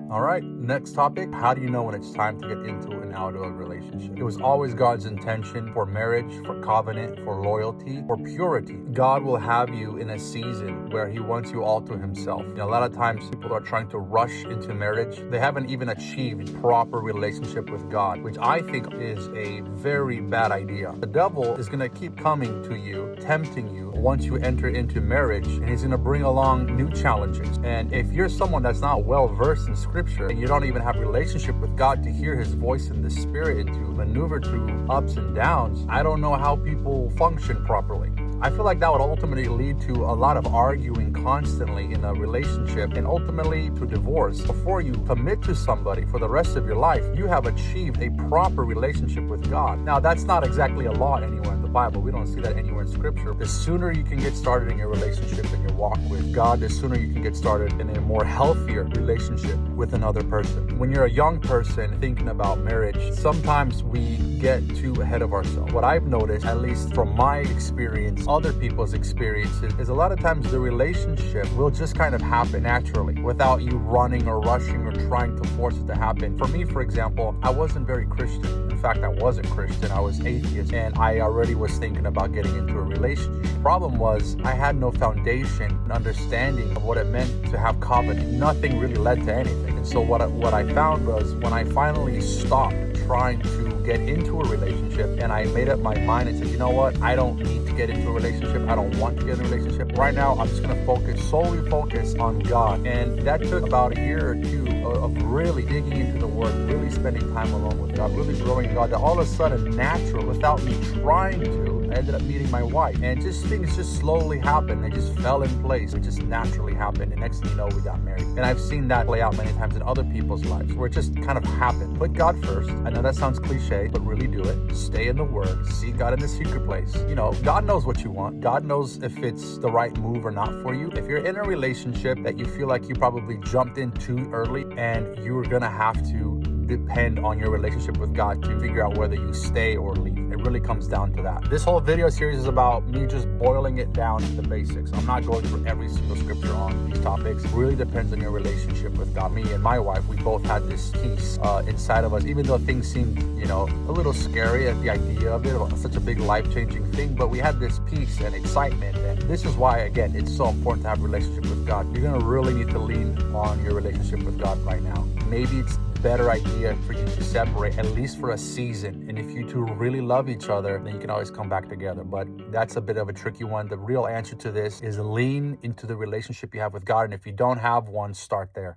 All right, next topic. How do you know when it's time to get into and out of a relationship? It was always God's intention for marriage, for covenant, for loyalty, for purity. God will have you in a season where He wants you all to Himself. A lot of times people are trying to rush into marriage. They haven't even achieved proper relationship with God, which I think is a very bad idea. The devil is going to keep coming to you, tempting you once you enter into marriage, and he's going to bring along new challenges. And if you're someone that's not well versed in scripture and you don't even have a relationship with God to hear His voice in the spirit and to maneuver through ups and downs, I don't know how people function properly. I feel like that would ultimately lead to a lot of arguing constantly in a relationship and ultimately to divorce. Before you commit to somebody for the rest of your life, you have achieved a proper relationship with God. Now, that's not exactly a law anywhere in the Bible. We don't see that anywhere in scripture. The sooner you can get started in your relationship and your walk with God, the sooner you can get started in a more healthier relationship with another person. When you're a young person thinking about marriage, sometimes we get too ahead of ourselves. What I've noticed, at least from my experience, other people's experiences, is a lot of times the relationship will just kind of happen naturally without you running or rushing or trying to force it to happen. For me, for example, I wasn't very Christian. In fact, I wasn't Christian. I was atheist, and I already was thinking about getting into a relationship. The problem was I had no foundation and understanding of what it meant to have covenant. Nothing really led to anything. And so what I found was when I finally stopped trying to get into a relationship and I made up my mind and said, you know what, I don't need to get into a relationship. I don't want to get in a relationship. Right now, I'm just going to solely focus on God. And that took about a year or two of really digging into the Word, really spending time alone with God, really growing in God, that all of a sudden, natural, without me trying to, I ended up meeting my wife. And things just slowly happened. They just fell in place. It just naturally happened. And next thing you know, we got married. And I've seen that play out many times in other people's lives where it just kind of happened. Put God first. I know that sounds cliche, but really do it. Stay in the Word. Seek God in the secret place. God knows what you want. God knows if it's the right move or not for you. If you're in a relationship that you feel like you probably jumped in too early and you're going to have to depend on your relationship with God to figure out whether you stay or leave. It really comes down to that. This whole video series is about me just boiling it down to the basics. I'm not going through every single scripture on these topics. It really depends on your relationship with God. Me and my wife, we both had this peace inside of us, even though things seemed, a little scary at the idea of it, such a big life-changing thing, but we had this peace and excitement. And this is why, again, it's so important to have a relationship with God. You're going to really need to lean on your relationship with God right now. Maybe it's better idea for you to separate at least for a season, and if you two really love each other, then you can always come back together. But that's a bit of a tricky one. The real answer to this is lean into the relationship you have with God, and if you don't have one, start there.